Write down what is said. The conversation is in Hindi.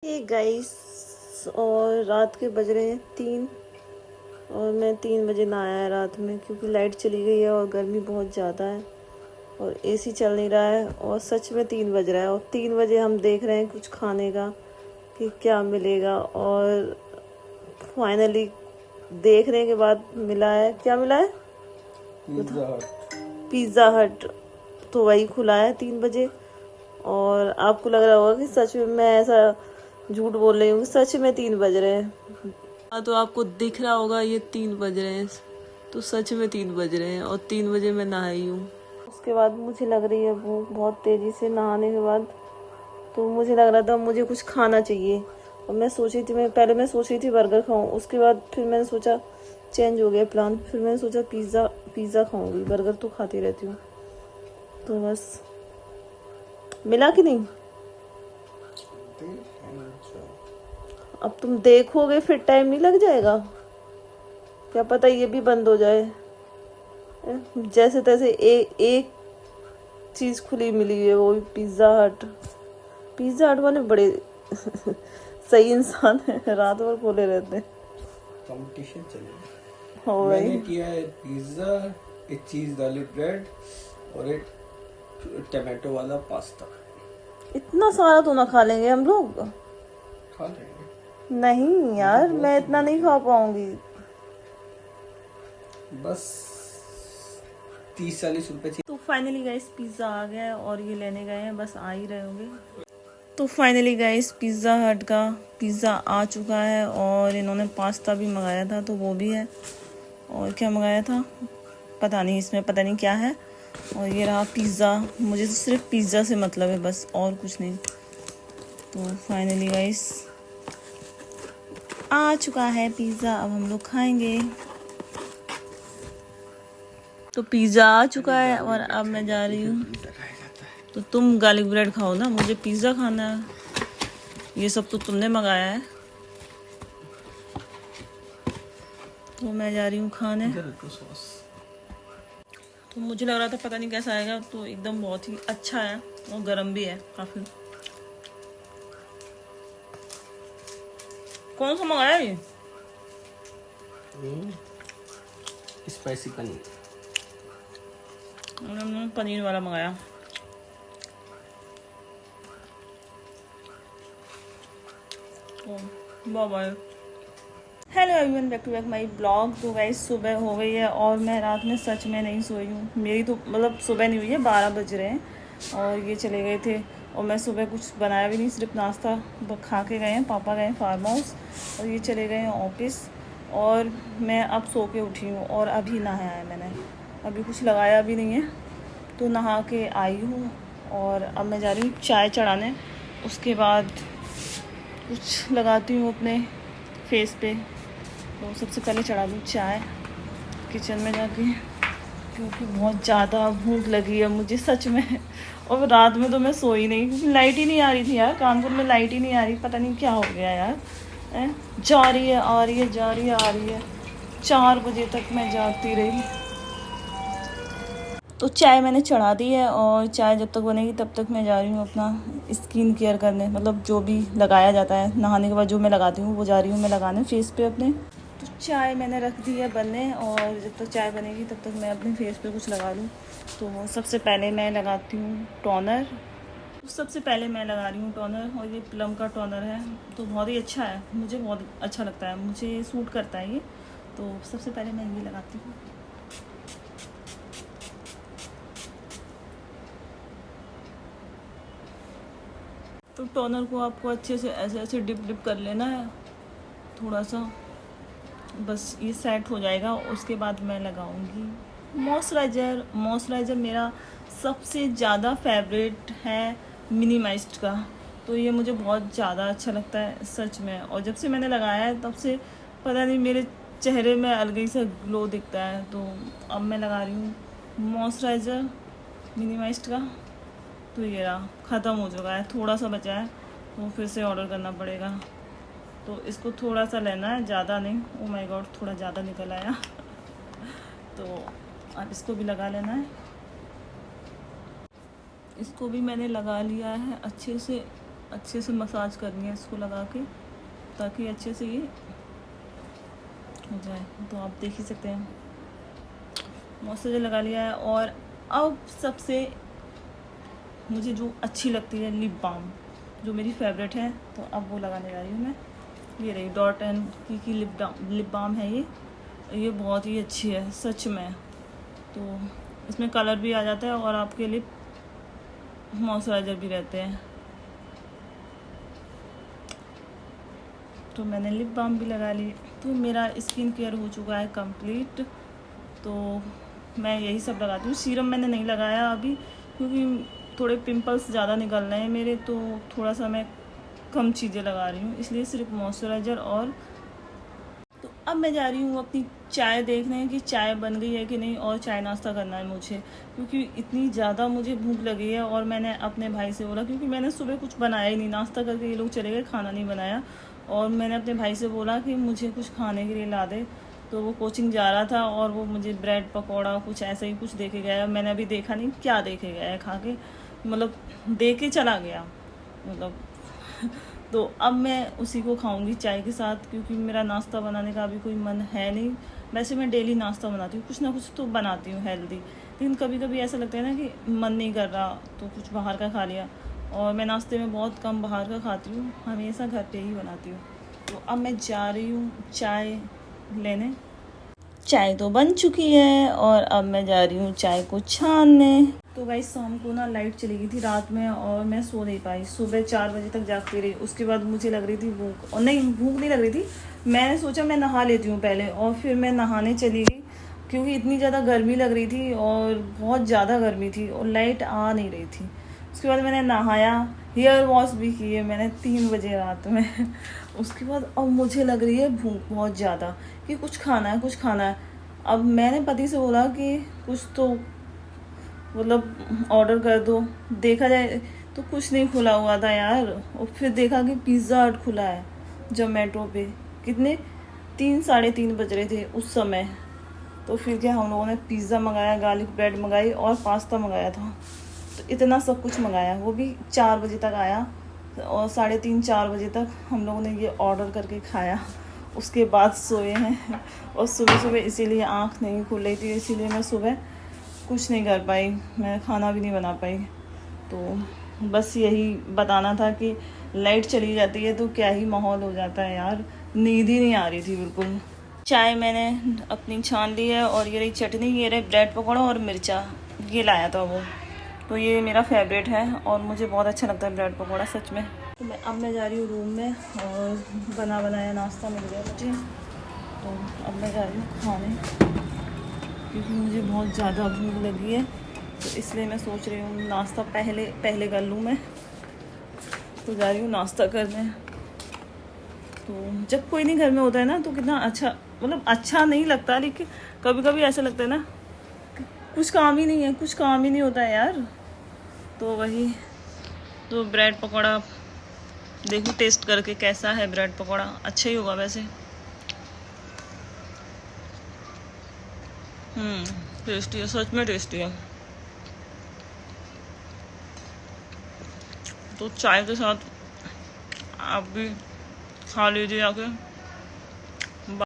ये गाइस, और रात के बज रहे हैं 3। और मैं 3 बजे नहाया है रात में, क्योंकि लाइट चली गई है और गर्मी बहुत ज़्यादा है और एसी चल नहीं रहा है। और सच में 3 बज रहा है और 3 बजे हम देख रहे हैं कुछ खाने का कि क्या मिलेगा। और फाइनली देखने के बाद मिला है, क्या मिला है? पिज़्ज़ा हट। पिज़्ज़ा हट। तो वही खुला है 3 बजे। और आपको लग रहा होगा कि सच में मैं ऐसा झूठ बोल रही हूँ, सच में 3 बज रहे हैं। हाँ, तो आपको दिख रहा होगा ये 3 बज रहे हैं, तो सच में 3 बज रहे हैं और 3 बजे मैं नहाई हूँ। उसके बाद मुझे लग रही है भूख बहुत तेज़ी से नहाने के बाद। तो मुझे लग रहा था मुझे कुछ खाना चाहिए और मैं सोच रही थी, मैं सोच रही थी बर्गर खाऊं। उसके बाद फिर मैंने सोचा, चेंज हो गया प्लान। फिर मैंने सोचा पिज़्ज़ा खाऊंगी, बर्गर तो खाती रहती हूँ। तो बस मिला कि नहीं। अब तुम देखोगे फिर टाइम नहीं लग जाएगा? क्या पता ये भी बंद हो जाए। जैसे तैसे एक चीज़ खुली मिली है, वो भी पिज़्ज़ा हट। पिज़्ज़ा हट वाले बड़े सही इंसान है, रात भर खोले रहते हैं। कंपटीशन चलेगा। हो मैंने भाई, किया है पिज़्ज़ा, एक चीज़ वाली ब्रेड और एक टमाटो वाला पास्ता। इतना सारा तो ना खा लेंगे हम लोग। खा लेंगे। नहीं यार, मैं इतना नहीं खा पाऊंगी। बस 30-40 रुपए तो फाइनली गाइस पिज़्ज़ा आ गया है और ये लेने गए हैं, बस आ ही रहे होंगे। तो फाइनली गाइस पिज़्ज़ा हट का पिज़्ज़ा आ चुका है और इन्होंने पास्ता भी मंगाया था, तो वो भी है। और क्या मंगाया था पता नहीं, इसमें पता नहीं क्या है। और ये रहा पिज़्ज़ा। मुझे तो सिर्फ पिज़्ज़ा से मतलब है, बस और कुछ नहीं। तो फाइनली गाइस आ चुका है पिज़्ज़ा, अब हम लोग खाएंगे। तो पिज़्ज़ा आ चुका है और अब मैं जा रही हूँ। तो तुम गार्लिक ब्रेड खाओ ना, मुझे पिज़्ज़ा खाना है। ये सब तो तुमने मंगाया है, तो मैं जा रही हूँ खाने। तो मुझे लग रहा था पता नहीं कैसा आएगा, तो एकदम बहुत ही अच्छा है और गर्म भी है काफ़ी। कौन सा मंगाया ये? स्पाइसी पनीर। हमने पनीर वाला मंगाया। Bye bye. Hello everyone, back to back my blog. तो गाइस सुबह हो गई है और मैं रात में सच में नहीं सोई हूँ। मेरी तो मतलब सुबह नहीं हुई है, 12 बज रहे हैं और ये चले गए थे। और मैं सुबह कुछ बनाया भी नहीं, सिर्फ नाश्ता खा के गए हैं। पापा गए फार्म हाउस और ये चले गए हैं ऑफिस। और मैं अब सो के उठी हूँ और अभी नहाया है मैंने, अभी कुछ लगाया भी नहीं है। तो नहा के आई हूँ और अब मैं जा रही हूँ चाय चढ़ाने। उसके बाद कुछ लगाती हूँ अपने फेस पे। तो सबसे पहले चढ़ा दूँ चाय किचन में जाके, क्योंकि बहुत ज़्यादा भूख लगी है मुझे सच में। और रात में तो मैं सोई नहीं, क्योंकि लाइट ही नहीं आ रही थी यार। कानपुर में लाइट ही नहीं आ रही, पता नहीं क्या हो गया यार। जा रही है आ रही है, जा रही है आ रही है। 4 बजे तक मैं जागती रही। तो चाय मैंने चढ़ा दी है और चाय जब तक बनेगी तब तक मैं जा रही हूँ अपना स्किन केयर करने। मतलब जो भी लगाया जाता है नहाने के बाद, जो मैं लगाती हूँ वो जा रही हूँ मैं लगाने फेस पे अपने। तो चाय मैंने रख दी है बनने और जब तक चाय बनेगी तब तक मैं अपने फेस पे कुछ लगा लूँ। तो सबसे पहले मैं लगाती हूँ टोनर। तो सबसे पहले मैं लगा रही हूँ टोनर, और ये प्लम का टोनर है। तो बहुत ही अच्छा है, मुझे बहुत अच्छा लगता है, मुझे सूट करता है ये। तो सबसे पहले मैं ये लगाती हूँ। तो टोनर को आपको अच्छे से ऐसे ऐसे डिप कर लेना है थोड़ा सा, बस ये सेट हो जाएगा। उसके बाद मैं लगाऊंगी मॉइस्चराइज़र मेरा सबसे ज़्यादा फेवरेट है मिनिमाइस्ट का। तो ये मुझे बहुत ज़्यादा अच्छा लगता है सच में। और जब से मैंने लगाया है तब से पता नहीं मेरे चेहरे में अलग ही सा ग्लो दिखता है। तो अब मैं लगा रही हूँ मॉइस्चराइज़र मिनिमाइस्ट का। तो ये रहा, ख़त्म हो चुका है, थोड़ा सा बचा है तो फिर से ऑर्डर करना पड़ेगा। तो इसको थोड़ा सा लेना है, ज़्यादा नहीं। ओ माय गॉड, थोड़ा ज़्यादा निकल आया। तो अब इसको भी लगा लेना है। इसको भी मैंने लगा लिया है अच्छे से। अच्छे से मसाज करनी है इसको लगा के, ताकि अच्छे से ये हो जाए। तो आप देख ही सकते हैं मॉइस्चराइजर लगा लिया है। और अब सबसे मुझे जो अच्छी लगती है लिप बाम, जो मेरी फेवरेट है, तो अब वो लगाने जा रही हूँ मैं। ये रही डॉट एंड की लिप बाम है ये बहुत ही अच्छी है सच में। तो इसमें कलर भी आ जाता है और आपके लिप मॉइस्चराइजर भी रहते हैं। तो मैंने लिप बाम भी लगा ली। तो मेरा स्किन केयर हो चुका है कंप्लीट। तो मैं यही सब लगाती हूँ। सीरम मैंने नहीं लगाया अभी, क्योंकि थोड़े पिंपल्स ज़्यादा निकल रहे हैं मेरे, तो थोड़ा सा मैं कम चीज़ें लगा रही हूँ, इसलिए सिर्फ मॉइस्चराइज़र। और तो अब मैं जा रही हूँ अपनी चाय देखने कि चाय बन गई है कि नहीं, और चाय नाश्ता करना है मुझे, क्योंकि इतनी ज़्यादा मुझे भूख लगी है। और मैंने अपने भाई से बोला, क्योंकि मैंने सुबह कुछ बनाया ही नहीं, नाश्ता करके ये लोग चले गए, खाना नहीं बनाया। और मैंने अपने भाई से बोला कि मुझे कुछ खाने के लिए ला दे। तो वो कोचिंग जा रहा था और वो मुझे ब्रेड पकौड़ा कुछ ऐसे ही कुछ दे के गया। मैंने अभी देखा नहीं क्या दे के गया है, खा के मतलब दे के चला गया मतलब। तो अब मैं उसी को खाऊंगी चाय के साथ, क्योंकि मेरा नाश्ता बनाने का अभी कोई मन है नहीं। वैसे मैं डेली नाश्ता बनाती हूँ, कुछ ना कुछ तो बनाती हूँ हेल्दी, लेकिन कभी कभी ऐसा लगता है ना कि मन नहीं कर रहा, तो कुछ बाहर का खा लिया। और मैं नाश्ते में बहुत कम बाहर का खाती हूँ, हमेशा घर पे ही बनाती हूँ। तो अब मैं जा रही हूँ चाय लेने। चाय तो बन चुकी है और अब मैं जा रही हूँ चाय को छानने। तो भाई शाम को ना लाइट चली गई थी रात में, और मैं सो नहीं पाई। सुबह 4 बजे तक जागती रही। उसके बाद मुझे लग रही थी भूख, और नहीं भूख नहीं लग रही थी। मैंने सोचा मैं नहा लेती हूँ पहले, और फिर मैं नहाने चली गई, क्योंकि इतनी ज़्यादा गर्मी लग रही थी और बहुत ज़्यादा गर्मी थी और लाइट आ नहीं रही थी। उसके बाद मैंने नहाया, हेयर वॉश भी किए मैंने 3 बजे रात में। उसके बाद अब मुझे लग रही है भूख बहुत ज़्यादा, कि कुछ खाना है, कुछ खाना है। अब मैंने पति से बोला कि कुछ तो मतलब ऑर्डर कर दो। देखा जाए तो कुछ नहीं खुला हुआ था यार। और फिर देखा कि पिज़्ज़ा हट खुला है जोमेटो पे। कितने 3 साढ़े 3 बज रहे थे उस समय। तो फिर क्या हम लोगों ने पिज़्ज़ा मंगाया, गार्लिक ब्रेड मंगाई और पास्ता मंगाया था। तो इतना सब कुछ मंगाया, वो भी 4 बजे तक आया, और 3:30 4 बजे तक हम लोगों ने ये ऑर्डर करके खाया। उसके बाद सोए हैं। और सुबह सुबह इसीलिए आँख नहीं खुल रही थी, इसीलिए मैं सुबह कुछ नहीं कर पाई, मैं खाना भी नहीं बना पाई। तो बस यही बताना था कि लाइट चली जाती है तो क्या ही माहौल हो जाता है यार। नींद ही नहीं आ रही थी बिल्कुल। चाय मैंने अपनी छान ली है, और ये रही चटनी, ये रही ब्रेड पकौड़ा और मिर्चा, ये लाया था वो। तो ये मेरा फेवरेट है और मुझे बहुत अच्छा लगता है ब्रेड पकौड़ा सच में। तो अब मैं जा रही हूँ रूम में, और बना बनाया नाश्ता मिल गया मुझे। तो अब मैं जा रही हूँ खाने, क्योंकि मुझे बहुत ज़्यादा भूख लगी है। तो इसलिए मैं सोच रही हूँ नाश्ता पहले कर लूँ मैं। तो जा रही हूँ नाश्ता करने। तो जब कोई नहीं घर में होता है ना, तो कितना अच्छा, मतलब अच्छा नहीं लगता, लेकिन कभी कभी ऐसा लगता है ना कि कुछ काम ही नहीं है, कुछ काम ही नहीं होता है यार। तो वही, तो ब्रेड पकौड़ा देखो टेस्ट करके कैसा है ब्रेड पकौड़ा। अच्छा ही होगा वैसे। टेस्टी है, सच में टेस्टी है। तो चाय के साथ आप भी खा लीजिए आके।